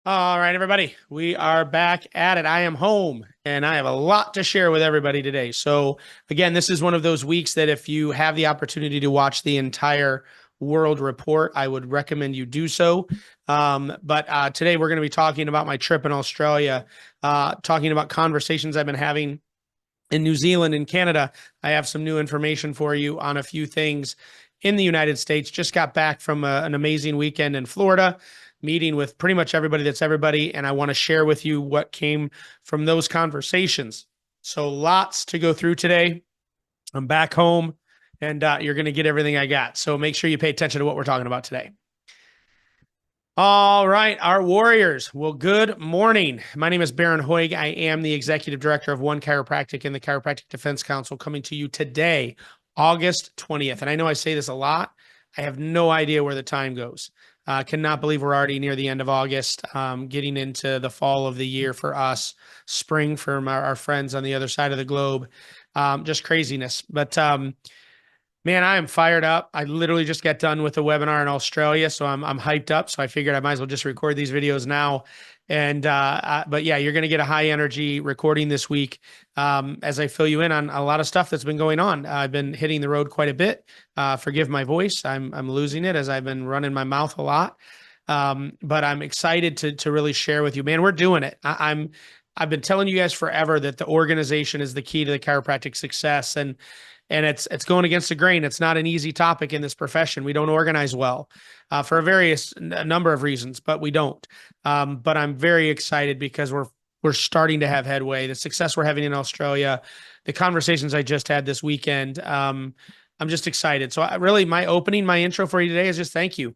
All right, everybody, we are back at it. I am home and I have a lot to share with everybody today. So, again, this is one of those weeks that if you have the opportunity to watch the entire world report, I would recommend you do so. But today we're going to be talking about my trip in Australia, talking about conversations I've been having in New Zealand and Canada. I have some new information for you on a few things in the United States. Just got back from an amazing weekend in Florida, meeting with pretty much everybody that's everybody. And I want to share with you what came from those conversations. So lots to go through today. I'm back home and you're going to get everything I got. So make sure you pay attention to what we're talking about today. All right, our warriors. Well, good morning. My name is Bharon Hoag. I am the executive director of OneChiropractic and the Chiropractic Defense Council, coming to you today, August 20th. And I know I say this a lot. I have no idea where the time goes. Cannot believe we're already near the end of August, getting into the fall of the year for us, spring for our friends on the other side of the globe. Just craziness. But man, I am fired up. I literally just got done with a webinar in Australia, so I'm hyped up. So I figured I might as well just record these videos now. And but yeah, you're going to get a high energy recording this week as I fill you in on a lot of stuff that's been going on. I've been hitting the road quite a bit. Forgive my voice. I'm losing it as I've been running my mouth a lot. But I'm excited to really share with you, man. We're doing it. I've been telling you guys forever that the organization is the key to the chiropractic success, and it's going against the grain. It's not an easy topic in this profession. We don't organize well for a number of reasons, but we don't. But I'm very excited because we're starting to have headway. The success we're having in Australia, the conversations I just had this weekend. I'm just excited. So my intro for you today is just thank you.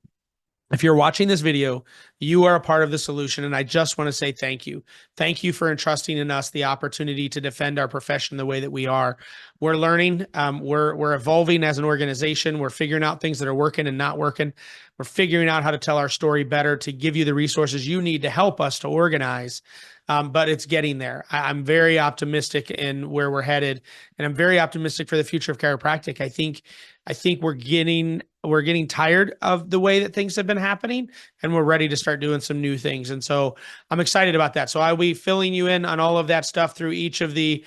If you're watching this video, you are a part of the solution, and I just want to say thank you. Thank you for entrusting in us the opportunity to defend our profession the way that we are. We're learning. We're evolving as an organization. We're figuring out things that are working and not working. We're figuring out how to tell our story better to give you the resources you need to help us to organize. But it's getting there. I'm very optimistic in where we're headed, and I'm very optimistic for the future of chiropractic. I think we're getting tired of the way that things have been happening, and we're ready to start doing some new things. And so I'm excited about that. So I'll be filling you in on all of that stuff through each of the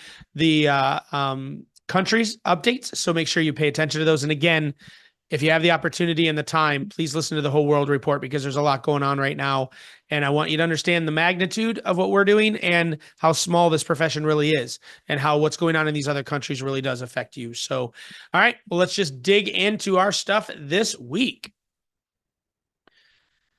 countries updates. So make sure you pay attention to those. And again, if you have the opportunity and the time, please listen to the whole world report because there's a lot going on right now. And I want you to understand the magnitude of what we're doing and how small this profession really is and how what's going on in these other countries really does affect you. So, all right, well, let's just dig into our stuff this week.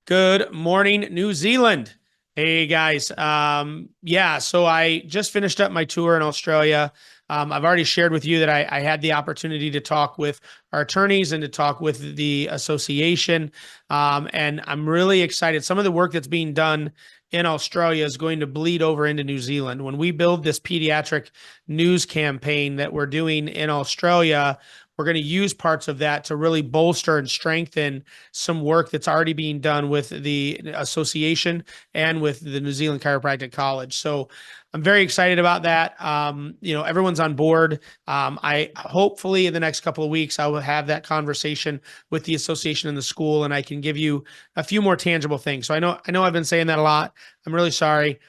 Good morning, New Zealand. Hey guys. Yeah, so I just finished up my tour in Australia. I've already shared with you that I had the opportunity to talk with our attorneys and to talk with the association. And I'm really excited. Some of the work that's being done in Australia is going to bleed over into New Zealand. When we build this pediatric news campaign that we're doing in Australia, we're going to use parts of that to really bolster and strengthen some work that's already being done with the association and with the New Zealand Chiropractic College. So I'm very excited about that. Everyone's on board. I hopefully in the next couple of weeks, I will have that conversation with the association and the school, and I can give you a few more tangible things. So I know I've been saying that a lot. I'm really sorry.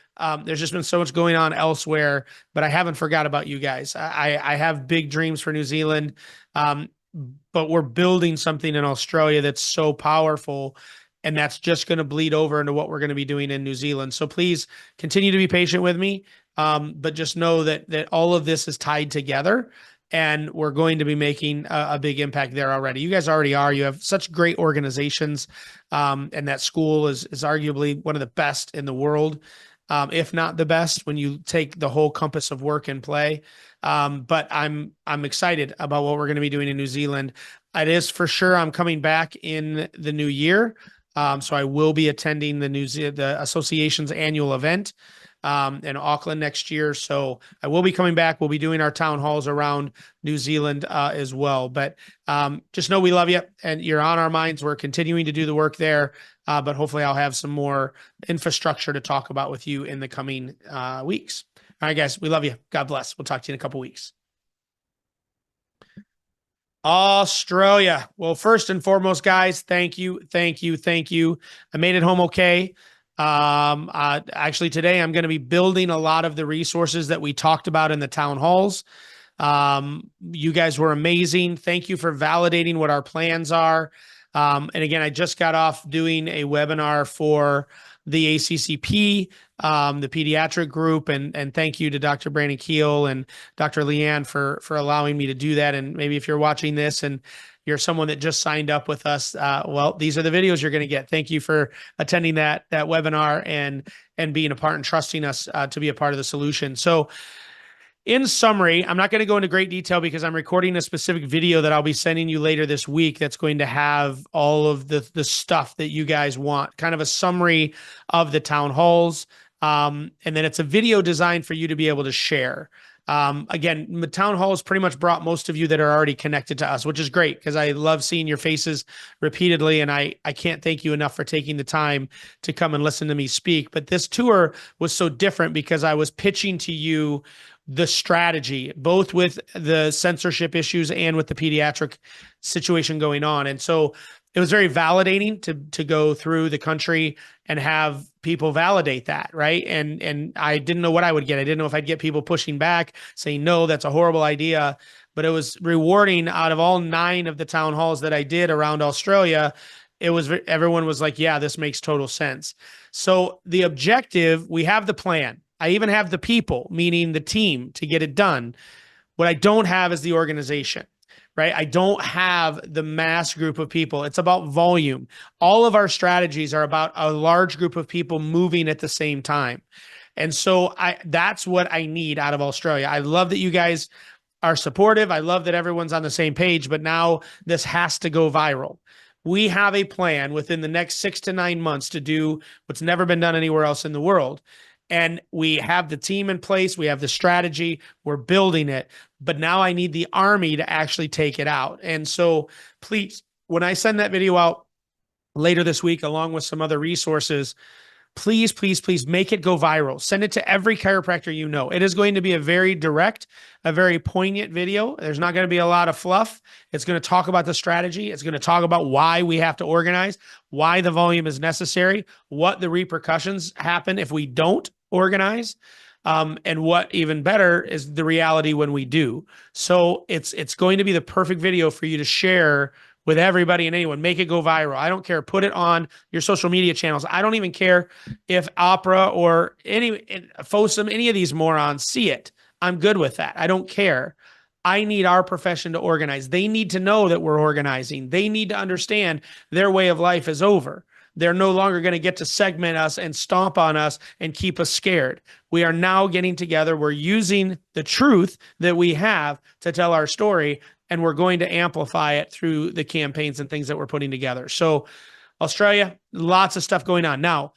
There's just been so much going on elsewhere, but I haven't forgot about you guys. I have big dreams for New Zealand. But we're building something in Australia that's so powerful, and that's just going to bleed over into what we're going to be doing in New Zealand. So please continue to be patient with me. But just know that all of this is tied together, and we're going to be making a big impact there already. You guys already are. You have such great organizations, and that school is arguably one of the best in the world. If not the best, when you take the whole compass of work and play. But I'm excited about what we're going to be doing in New Zealand. It is for sure. I'm coming back in the new year. So I will be attending the association's annual event in Auckland next year. So I will be coming back. We'll be doing our town halls around New Zealand as well. But just know we love you and you're on our minds. We're continuing to do the work there. But hopefully I'll have some more infrastructure to talk about with you in the coming weeks. All right, guys, we love you. God bless. We'll talk to you in a couple weeks. Australia. Well, first and foremost, guys, thank you. I made it home okay. Actually, today I'm going to be building a lot of the resources that we talked about in the town halls. You guys were amazing. Thank you for validating what our plans are. And again, I just got off doing a webinar for the ACCP, the pediatric group, and thank you to Dr. Brandon Keel and Dr. Leanne for allowing me to do that. And maybe if you're watching this and you're someone that just signed up with us, well, these are the videos you're going to get. Thank you for attending that webinar and being a part and trusting us to be a part of the solution. So, in summary, I'm not going to go into great detail because I'm recording a specific video that I'll be sending you later this week that's going to have all of the stuff that you guys want, kind of a summary of the town halls. And then it's a video designed for you to be able to share. Again, the town halls pretty much brought most of you that are already connected to us, which is great because I love seeing your faces repeatedly. And I can't thank you enough for taking the time to come and listen to me speak. But this tour was so different because I was pitching to you the strategy, both with the censorship issues and with the pediatric situation going on. And so it was very validating to go through the country and have people validate that, right? And I didn't know what I would get. I didn't know if I'd get people pushing back, saying, no, that's a horrible idea. But it was rewarding. Out of all 9 of the town halls that I did around Australia, everyone was like, yeah, this makes total sense. So the objective, we have the plan. I even have the people, meaning the team, to get it done. What I don't have is the organization, right? I don't have the mass group of people. It's about volume. All of our strategies are about a large group of people moving at the same time. And so that's what I need out of Australia. I love that you guys are supportive. I love that everyone's on the same page, but now this has to go viral. We have a plan within the next 6 to 9 months to do what's never been done anywhere else in the world. And we have the team in place. We have the strategy. We're building it. But now I need the army to actually take it out. And so please, when I send that video out later this week, along with some other resources, please, please, please make it go viral. Send it to every chiropractor you know. It is going to be a very direct, a very poignant video. There's not going to be a lot of fluff. It's going to talk about the strategy. It's going to talk about why we have to organize, why the volume is necessary, what the repercussions happen if we don't organize, and what even better is the reality when we do. So it's going to be the perfect video for you to share with everybody and anyone. Make it go viral. I don't care. Put it on your social media channels. I don't even care if Opera or FOSUM, any of these morons see it. I'm good with that. I don't care. I need our profession to organize. They need to know that we're organizing. They need to understand their way of life is over. They're no longer going to get to segment us and stomp on us and keep us scared. We are now getting together. We're using the truth that we have to tell our story, and we're going to amplify it through the campaigns and things that we're putting together. So Australia, lots of stuff going on. Now,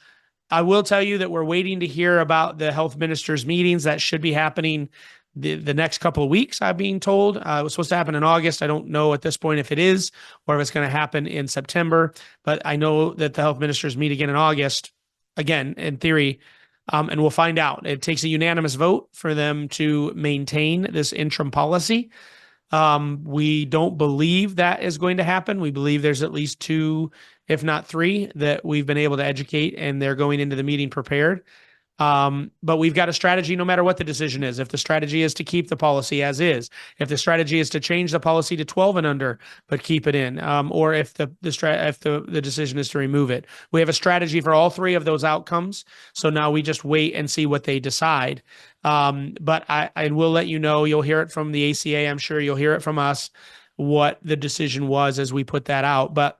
I will tell you that we're waiting to hear about the health ministers' meetings that should be happening the next couple of weeks, I'm being told. It was supposed to happen in August. I don't know at this point if it is or if it's going to happen in September, but I know that the health ministers meet again in August, again, in theory, and we'll find out. It takes a unanimous vote for them to maintain this interim policy. We don't believe that is going to happen. We believe there's at least 2, if not 3, that we've been able to educate, and they're going into the meeting prepared. But we've got a strategy no matter what the decision is. If the strategy is to keep the policy as is, if the strategy is to change the policy to 12 and under, but keep it in, or if the decision is to remove it, we have a strategy for all 3 of those outcomes. So now we just wait and see what they decide. But I will let you know. You'll hear it from the ACA. I'm sure you'll hear it from us what the decision was as we put that out. But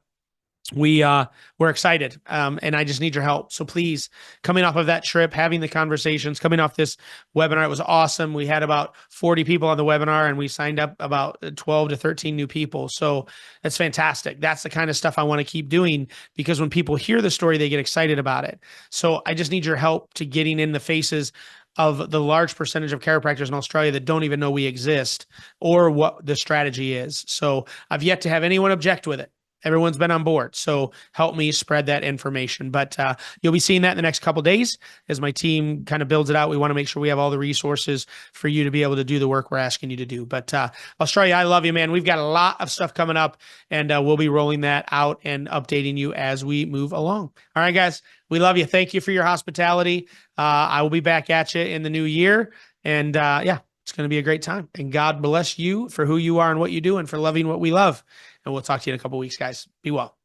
we're excited. And I just need your help. So please, coming off of that trip, having the conversations, coming off this webinar, it was awesome. We had about 40 people on the webinar and we signed up about 12 to 13 new people. So that's fantastic. That's the kind of stuff I want to keep doing because when people hear the story, they get excited about it. So I just need your help to getting in the faces of the large percentage of chiropractors in Australia that don't even know we exist or what the strategy is. So I've yet to have anyone object with it. Everyone's been on board. So help me spread that information. But you'll be seeing that in the next couple of days as my team kind of builds it out. We want to make sure we have all the resources for you to be able to do the work we're asking you to do. But Australia, I love you, man. We've got a lot of stuff coming up, and we'll be rolling that out and updating you as we move along. All right, guys, we love you. Thank you for your hospitality. I will be back at you in the new year. And yeah, it's going to be a great time. And God bless you for who you are and what you do and for loving what we love. And we'll talk to you in a couple of weeks, guys. Be well.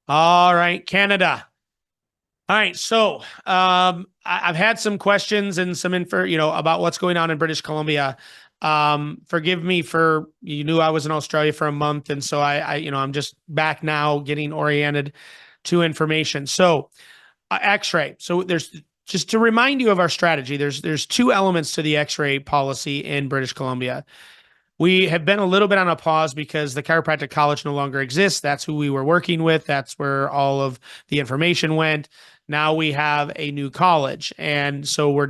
All right, Canada. All right, so I've had some questions and some info, about what's going on in British Columbia. Forgive me for, you knew I was in Australia for a month, and so I'm just back now getting oriented to information. So X-ray. So there's, just to remind you of our strategy, there's two elements to the X-ray policy in British Columbia. We have been a little bit on a pause because the chiropractic college no longer exists. That's who we were working with. That's where all of the information went. Now we have a new college. And so we're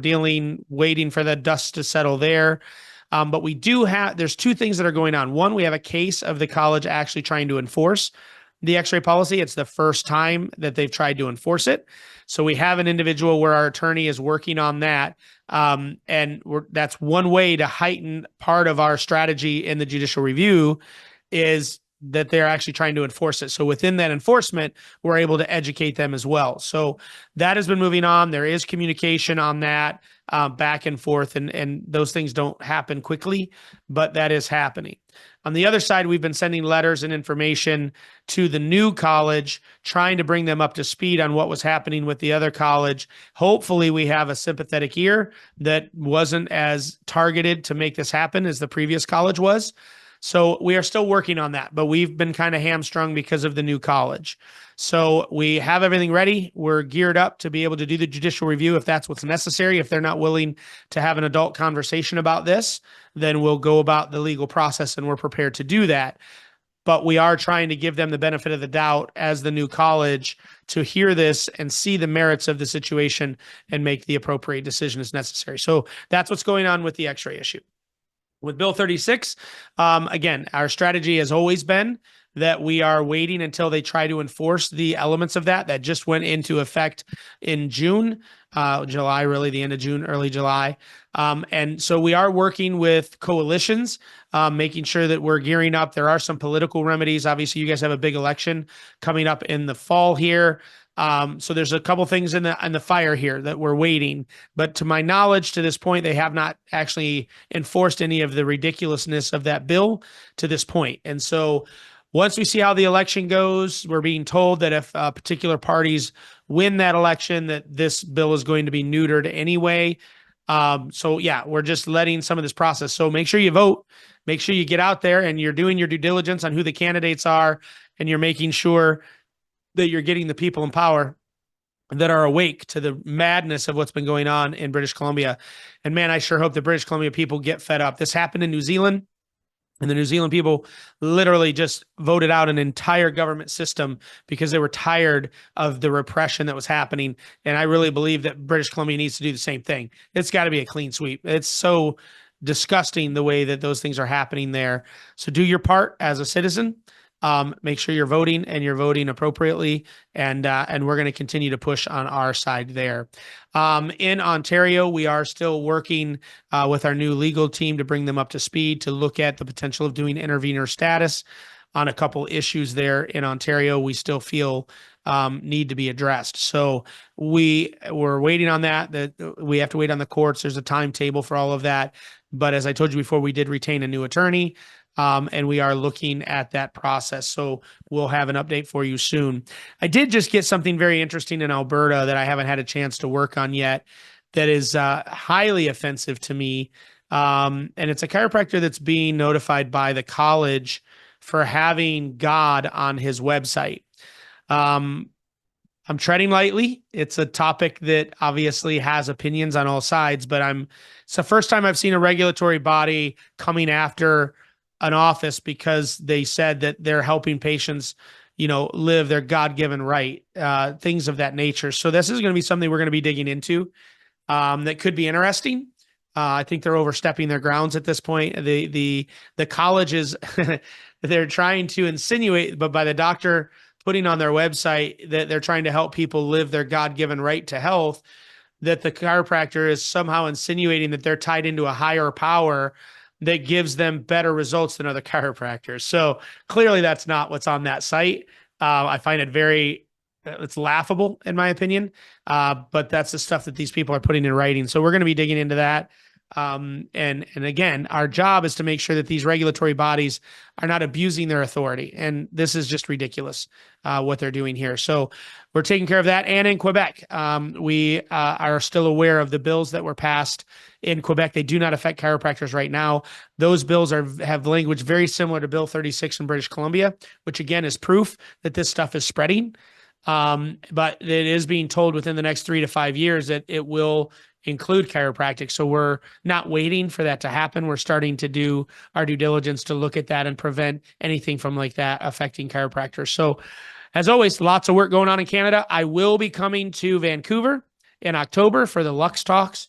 waiting for the dust to settle there. But there's two things that are going on. One, we have a case of the college actually trying to enforce the X-ray policy. It's the first time that they've tried to enforce it. So we have an individual where our attorney is working on that. And that's one way to heighten part of our strategy in the judicial review is that they're actually trying to enforce it. So within that enforcement, we're able to educate them as well. So that has been moving on. There is communication on that back and forth, and those things don't happen quickly, but that is happening. On the other side, we've been sending letters and information to the new college, trying to bring them up to speed on what was happening with the other college. Hopefully, we have a sympathetic ear that wasn't as targeted to make this happen as the previous college was. So we are still working on that, but we've been kind of hamstrung because of the new college. So we have everything ready. We're geared up to be able to do the judicial review if that's what's necessary. If they're not willing to have an adult conversation about this, then we'll go about the legal process, and we're prepared to do that. But we are trying to give them the benefit of the doubt as the new college to hear this and see the merits of the situation and make the appropriate decision as necessary. So that's what's going on with the X-ray issue. With Bill 36, again, our strategy has always been that we are waiting until they try to enforce the elements of that just went into effect in June, July, really the end of June, early July. And so we are working with coalitions, making sure that we're gearing up. There are some political remedies. Obviously, you guys have a big election coming up in the fall here. So there's a couple things in the fire here that we're waiting, but to my knowledge, to this point, they have not actually enforced any of the ridiculousness of that bill to this point. And so once we see how the election goes, we're being told that if particular parties win that election, that this bill is going to be neutered anyway. So yeah, we're just letting some of this process. So make sure you vote, make sure you get out there and you're doing your due diligence on who the candidates are, and you're making sure that you're getting the people in power that are awake to the madness of what's been going on in British Columbia. And man, I sure hope the British Columbia people get fed up. This happened in New Zealand, and the New Zealand people literally just voted out an entire government system because they were tired of the repression that was happening. And I really believe that British Columbia needs to do the same thing. It's got to be a clean sweep. It's so disgusting the way that those things are happening there. So do your part as a citizen. Make sure you're voting and you're voting appropriately, and we're going to continue to push on our side there. In Ontario, we are still working with our new legal team to bring them up to speed to look at the potential of doing intervenor status on a couple issues there in Ontario. We still feel need to be addressed. So we're waiting on that we have to wait on the courts. There's a timetable for all of that. But as I told you before, we did retain a new attorney. And we are looking at that process. So we'll have an update for you soon. I did just get something very interesting in Alberta that I haven't had a chance to work on yet that is highly offensive to me. And it's a chiropractor that's being notified by the college for having God on his website. I'm treading lightly. It's a topic that obviously has opinions on all sides, but it's the first time I've seen a regulatory body coming after an office because they said that they're helping patients, live their God-given right, things of that nature. So this is going to be something we're going to be digging into that could be interesting. I think they're overstepping their grounds at this point. The colleges they're trying to insinuate, but by the doctor putting on their website that they're trying to help people live their God-given right to health, that the chiropractor is somehow insinuating that they're tied into a higher power that gives them better results than other chiropractors. So clearly that's not what's on that site. I find it it's laughable in my opinion. But that's the stuff that these people are putting in writing. So we're going to be digging into that. And again, our job is to make sure that these regulatory bodies are not abusing their authority. And this is just ridiculous, what they're doing here. So we're taking care of that. And in Quebec, we are still aware of the bills that were passed in Quebec. They do not affect chiropractors right now. Those bills have language very similar to Bill 36 in British Columbia, which again is proof that this stuff is spreading. But it is being told within the next 3 to 5 years that it will include chiropractic. So we're not waiting for that to happen. We're starting to do our due diligence to look at that and prevent anything from like that affecting chiropractors. So as always, lots of work going on in Canada. I will be coming to Vancouver in October for the Lux Talks.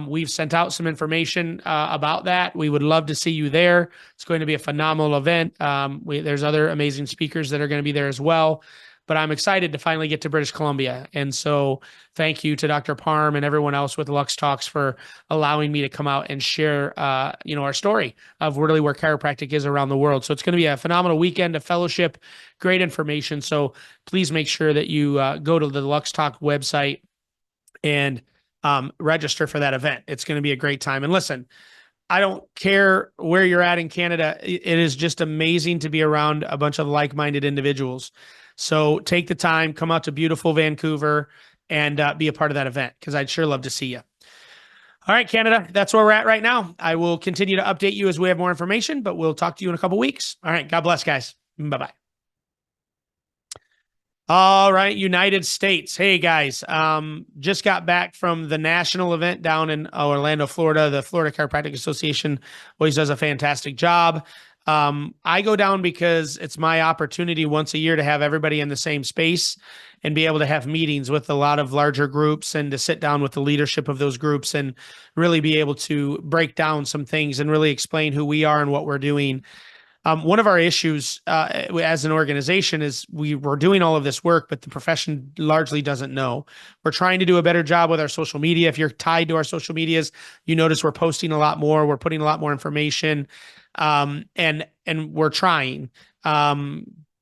We've sent out some information about that. We would love to see you there. It's going to be a phenomenal event. There's other amazing speakers that are going to be there as well. But I'm excited to finally get to British Columbia. And so thank you to Dr. Parm and everyone else with Lux Talks for allowing me to come out and share, our story of really where chiropractic is around the world. So it's going to be a phenomenal weekend of fellowship, great information. So please make sure that you go to the Lux Talk website and register for that event. It's going to be a great time. And listen, I don't care where you're at in Canada. It is just amazing to be around a bunch of like-minded individuals. So take the time, come out to beautiful Vancouver and be a part of that event because I'd sure love to see you. All right, Canada, that's where we're at right now. I will continue to update you as we have more information, but we'll talk to you in a couple weeks. All right, God bless, guys. Bye-bye. All right, United States. Hey, guys, just got back from the national event down in Orlando, Florida. The Florida Chiropractic Association always does a fantastic job. I go down because it's my opportunity once a year to have everybody in the same space and be able to have meetings with a lot of larger groups and to sit down with the leadership of those groups and really be able to break down some things and really explain who we are and what we're doing. One of our issues as an organization is we're doing all of this work, but the profession largely doesn't know. We're trying to do a better job with our social media. If you're tied to our social medias, you notice we're posting a lot more. We're putting a lot more information, and we're trying.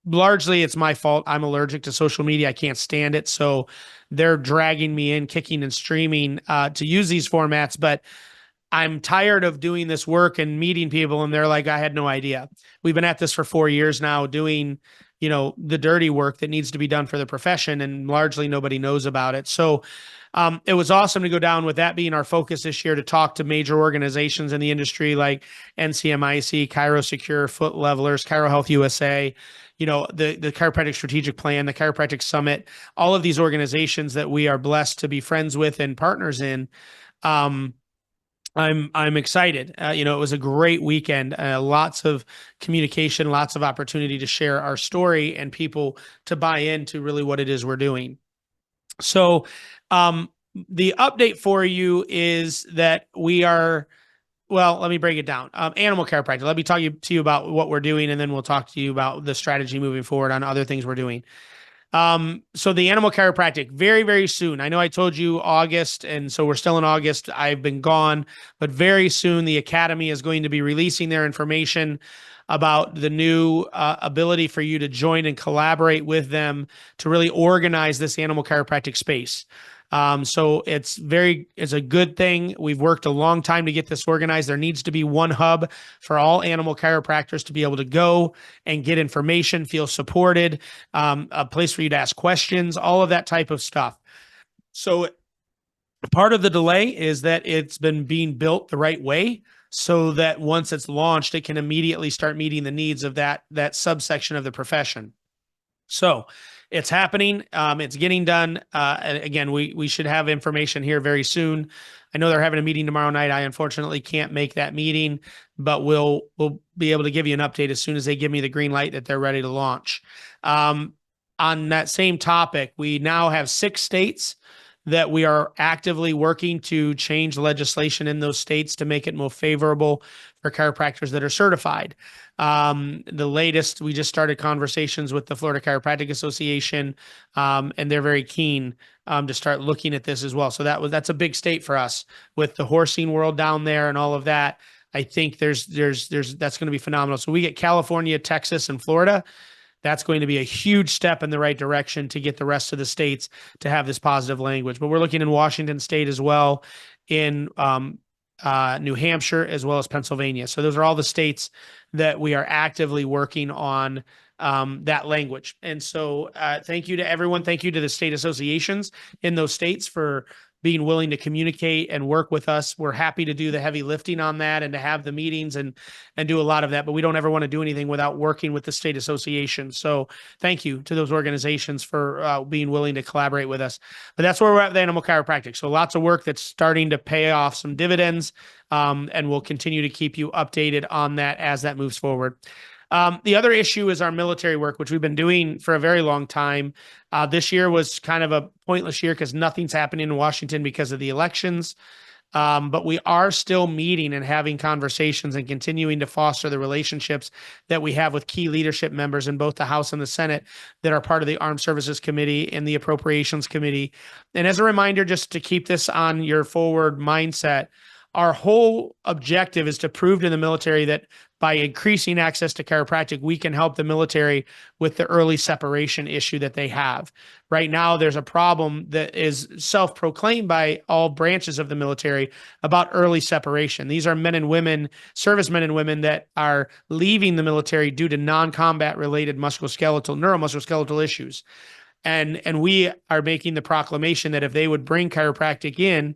Largely, it's my fault. I'm allergic to social media. I can't stand it. So they're dragging me in, kicking and streaming to use these formats, but I'm tired of doing this work and meeting people. And they're like, I had no idea. We've been at this for 4 years now doing, the dirty work that needs to be done for the profession. And largely nobody knows about it. So it was awesome to go down with that being our focus this year to talk to major organizations in the industry like NCMIC, ChiroSecure, Foot Levelers, Chiro Health USA, the Chiropractic Strategic Plan, the Chiropractic Summit, all of these organizations that we are blessed to be friends with and partners in. I'm excited. It was a great weekend. Lots of communication, lots of opportunity to share our story and people to buy into really what it is we're doing. So, the update for you is that we are, well, let me break it down. Animal chiropractic. Let me talk to you about what we're doing, and then we'll talk to you about the strategy moving forward on other things we're doing. So the animal chiropractic very, very soon. I know I told you August, and so we're still in August. I've been gone, but very soon the Academy is going to be releasing their information about the new ability for you to join and collaborate with them to really organize this animal chiropractic space. So it's a good thing. We've worked a long time to get this organized. There needs to be one hub for all animal chiropractors to be able to go and get information, feel supported, a place for you to ask questions, all of that type of stuff. So part of the delay is that it's been being built the right way so that once it's launched, it can immediately start meeting the needs of that subsection of the profession. So it's happening. It's getting done. And again, we should have information here very soon. I know they're having a meeting tomorrow night. I unfortunately can't make that meeting, but we'll be able to give you an update as soon as they give me the green light that they're ready to launch. On that same topic, we now have 6 states that we are actively working to change legislation in those states to make it more favorable for chiropractors that are certified. The latest, we just started conversations with the Florida Chiropractic Association, and they're very keen to start looking at this as well. So that's a big state for us with the horsing world down there and all of that. I think that's going to be phenomenal. So we get California, Texas, and Florida. That's going to be a huge step in the right direction to get the rest of the states to have this positive language. But we're looking in Washington State as well, in New Hampshire, as well as Pennsylvania. So those are all the states that we are actively working on that language. And so thank you to everyone. Thank you to the state associations in those states for being willing to communicate and work with us. We're happy to do the heavy lifting on that and to have the meetings and do a lot of that, but we don't ever want to do anything without working with the state association. So thank you to those organizations for being willing to collaborate with us. But that's where we're at with Animal Chiropractic. So lots of work that's starting to pay off some dividends, and we'll continue to keep you updated on that as that moves forward. The other issue is our military work, which we've been doing for a very long time. This year was kind of a pointless year because nothing's happening in Washington because of the elections. But we are still meeting and having conversations and continuing to foster the relationships that we have with key leadership members in both the House and the Senate that are part of the Armed Services Committee and the Appropriations Committee. And as a reminder, just to keep this on your forward mindset, our whole objective is to prove to the military that by increasing access to chiropractic, we can help the military with the early separation issue that they have. Right now, there's a problem that is self-proclaimed by all branches of the military about early separation. These are men and women, servicemen and women that are leaving the military due to non-combat related neuromusculoskeletal issues. And we are making the proclamation that if they would bring chiropractic in,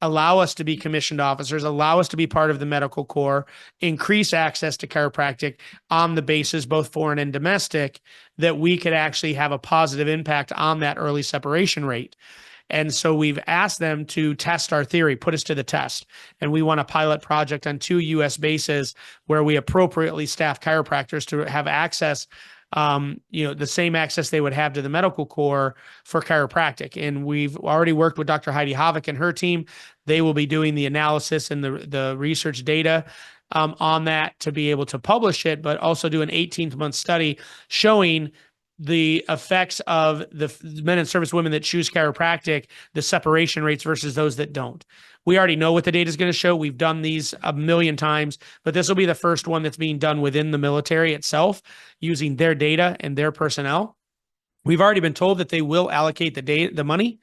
allow us to be commissioned officers, allow us to be part of the medical corps, increase access to chiropractic on the basis, both foreign and domestic, that we could actually have a positive impact on that early separation rate. And so we've asked them to test our theory, put us to the test. And we want a pilot project on 2 U.S. bases where we appropriately staff chiropractors to have access, the same access they would have to the medical corps for chiropractic. And we've already worked with Dr. Heidi Havik and her team. They will be doing the analysis and the research data on that to be able to publish it, but also do an 18-month study showing the effects of the men and service women that choose chiropractic, the separation rates versus those that don't. We already know what the data is going to show. We've done these a million times, but this will be the first one that's being done within the military itself using their data and their personnel. We've already been told that they will allocate the money,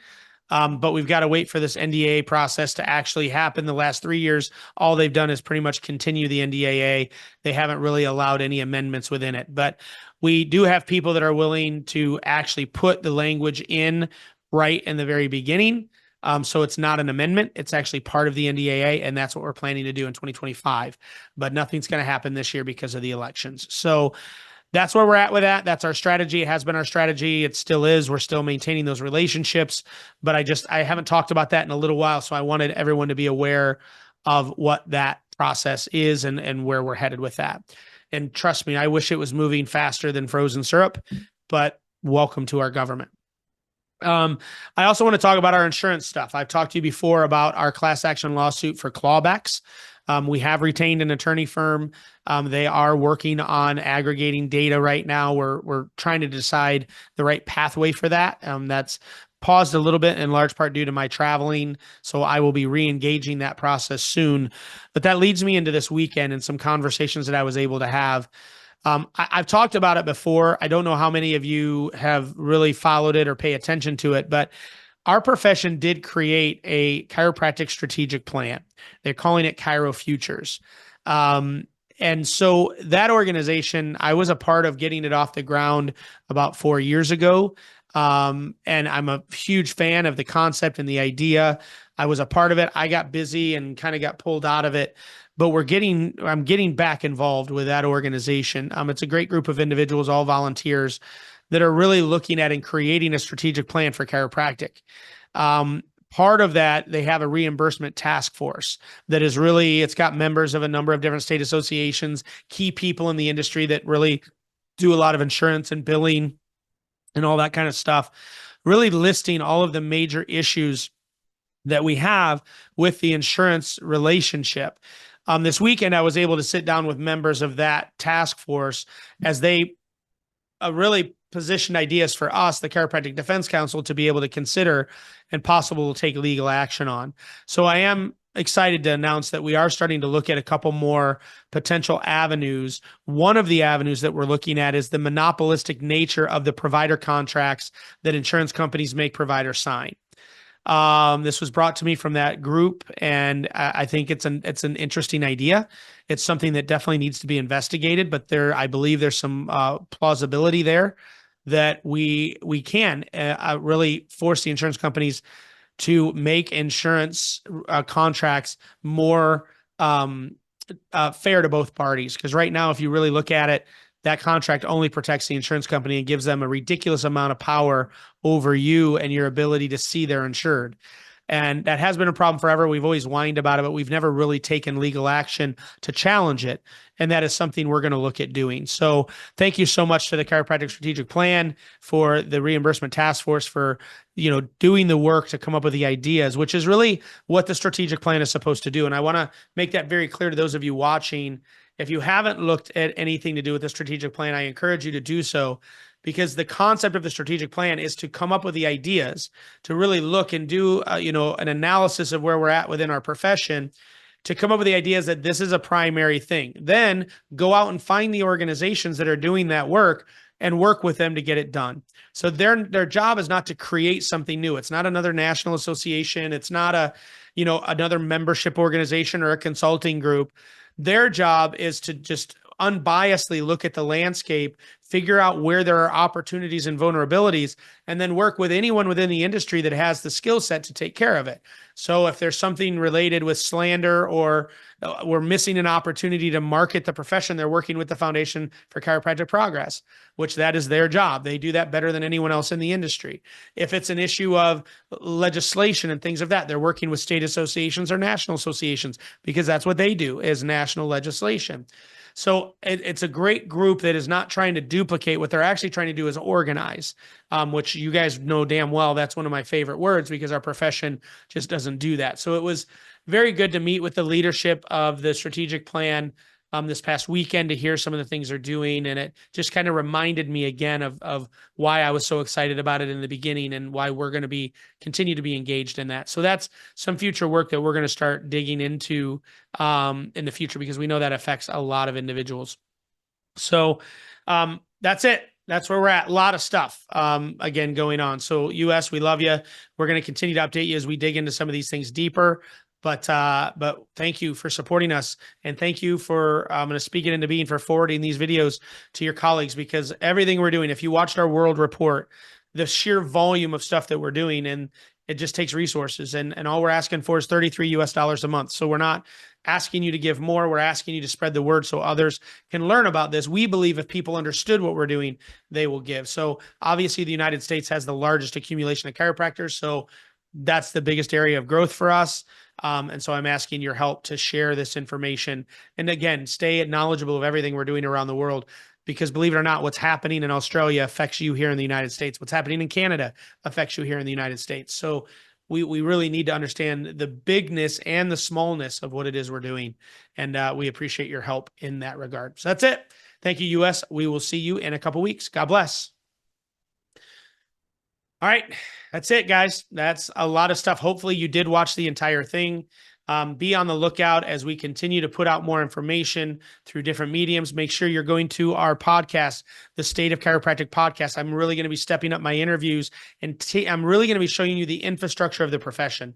but we've got to wait for this NDAA process to actually happen. The last 3 years, all they've done is pretty much continue the NDAA. They haven't really allowed any amendments within it, but we do have people that are willing to actually put the language in right in the very beginning. So it's not an amendment. It's actually part of the NDAA, and that's what we're planning to do in 2025. But nothing's going to happen this year because of the elections. So that's where we're at with that. That's our strategy. It has been our strategy. It still is. We're still maintaining those relationships. But I haven't talked about that in a little while, so I wanted everyone to be aware of what that process is and where we're headed with that. And trust me, I wish it was moving faster than frozen syrup, but welcome to our government. I also want to talk about our insurance stuff. I've talked to you before about our class action lawsuit for clawbacks. We have retained an attorney firm. They are working on aggregating data right now. We're trying to decide the right pathway for that. That's paused a little bit in large part due to my traveling. So I will be re-engaging that process soon. But that leads me into this weekend and some conversations that I was able to have. I've talked about it before. I don't know how many of you have really followed it or pay attention to it, but our profession did create a chiropractic strategic plan. They're calling it Chiro Futures. And so that organization, I was a part of getting it off the ground about 4 years ago. And I'm a huge fan of the concept and the idea. I was a part of it. I got busy and kind of got pulled out of it, but I'm getting back involved with that organization. It's a great group of individuals, all volunteers, that are really looking at and creating a strategic plan for chiropractic. Part of that, they have a reimbursement task force that is really, it's got members of a number of different state associations, key people in the industry that really do a lot of insurance and billing and all that kind of stuff. really listing all of the major issues that we have with the insurance relationship. This weekend, I was able to sit down with members of that task force as they really positioned ideas for us, the Chiropractic Defense Council, to be able to consider and possible to take legal action on. So I am excited to announce that we are starting to look at a couple more potential avenues. One of the avenues that we're looking at is the monopolistic nature of the provider contracts that insurance companies make providers sign. This was brought to me from that group, and I think it's an interesting idea. It's something that definitely needs to be investigated, but I believe there's some plausibility there that we can really force the insurance companies to make insurance contracts more fair to both parties. Because right now, if you really look at it, that contract only protects the insurance company and gives them a ridiculous amount of power over you and your ability to see they're insured. And that has been a problem forever. We've always whined about it, but we've never really taken legal action to challenge it. And that is something we're going to look at doing. So thank you so much to the Chiropractic Strategic Plan, for the Reimbursement Task Force, for doing the work to come up with the ideas, which is really what the strategic plan is supposed to do. And I want to make that very clear to those of you watching. If you haven't looked at anything to do with the strategic plan, I encourage you to do so, because the concept of the strategic plan is to come up with the ideas, to really look and do an analysis of where we're at within our profession, to come up with the ideas that this is a primary thing. Then go out and find the organizations that are doing that work and work with them to get it done. So their job is not to create something new. It's not another national association. It's not another membership organization or a consulting group. Their job is to just unbiasedly look at the landscape, figure out where there are opportunities and vulnerabilities, and then work with anyone within the industry that has the skill set to take care of it. So if there's something related with slander, or we're missing an opportunity to market the profession, they're working with the Foundation for Chiropractic Progress, which that is their job. They do that better than anyone else in the industry. If it's an issue of legislation and things of that, they're working with state associations or national associations, because that's what they do, is national legislation. So it's a great group that is not trying to duplicate. What they're actually trying to do is organize, which you guys know damn well. That's one of my favorite words, because our profession just doesn't do that. So it was very good to meet with the leadership of the strategic plan this past weekend, to hear some of the things they're doing. And it just kind of reminded me again of why I was so excited about it in the beginning, and why we're going to continue to be engaged in that. So that's some future work that we're going to start digging into in the future, because we know that affects a lot of individuals. So that's it. That's where we're at. A lot of stuff, again, going on. So US, we love you. We're going to continue to update you as we dig into some of these things deeper. But thank you for supporting us, and thank you for, I'm going to speak it into being, for forwarding these videos to your colleagues, because everything we're doing, if you watched our world report, the sheer volume of stuff that we're doing, and it just takes resources, and all we're asking for is $33 a month. So we're not asking you to give more. We're asking you to spread the word so others can learn about this. We believe if people understood what we're doing, they will give. So obviously the United States has the largest accumulation of chiropractors. So that's the biggest area of growth for us. And so I'm asking your help to share this information. And again, stay knowledgeable of everything we're doing around the world, because believe it or not, what's happening in Australia affects you here in the United States. What's happening in Canada affects you here in the United States. So we really need to understand the bigness and the smallness of what it is we're doing. And we appreciate your help in that regard. So that's it. Thank you, US. We will see you in a couple weeks. God bless. All right, that's it, guys. That's a lot of stuff. Hopefully you did watch the entire thing. Be on the lookout as we continue to put out more information through different mediums. Make sure you're going to our podcast, the State of Chiropractic podcast. I'm really going to be stepping up my interviews, and I'm really going to be showing you the infrastructure of the profession.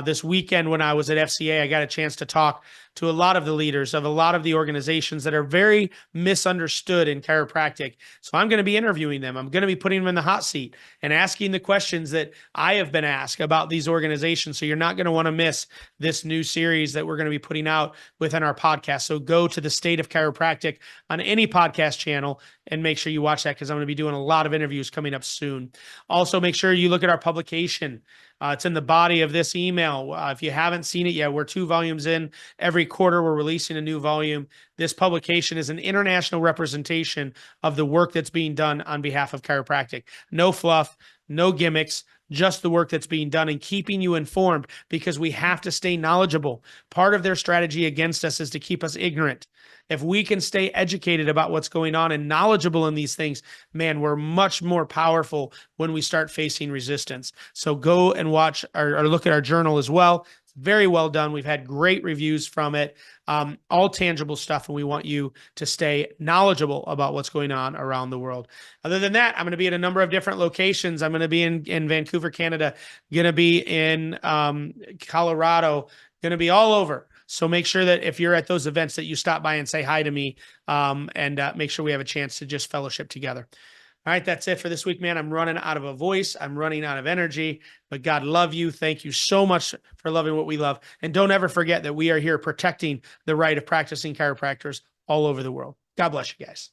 This weekend when I was at FCA, I got a chance to talk to a lot of the leaders of a lot of the organizations that are very misunderstood in chiropractic. So I'm going to be interviewing them. I'm going to be putting them in the hot seat and asking the questions that I have been asked about these organizations. So you're not going to want to miss this new series that we're going to be putting out within our podcast. So go to the State of Chiropractic on any podcast channel and make sure you watch that, because I'm going to be doing a lot of interviews coming up soon. Also, make sure you look at our publication. It's in the body of this email. If you haven't seen it yet, we're 2 volumes in. Every quarter, we're releasing a new volume. This publication is an international representation of the work that's being done on behalf of chiropractic. No fluff, no gimmicks, just the work that's being done and keeping you informed, because we have to stay knowledgeable. Part of their strategy against us is to keep us ignorant. If we can stay educated about what's going on and knowledgeable in these things, man, we're much more powerful when we start facing resistance. So go and watch or look at our journal as well. It's very well done. We've had great reviews from it, all tangible stuff, and we want you to stay knowledgeable about what's going on around the world. Other than that, I'm going to be at a number of different locations. I'm going to be in Vancouver, Canada, going to be in Colorado, going to be all over. So make sure that if you're at those events that you stop by and say hi to me, and make sure we have a chance to just fellowship together. All right, that's it for this week, man. I'm running out of a voice. I'm running out of energy, but God love you. Thank you so much for loving what we love. And don't ever forget that we are here protecting the right of practicing chiropractors all over the world. God bless you guys.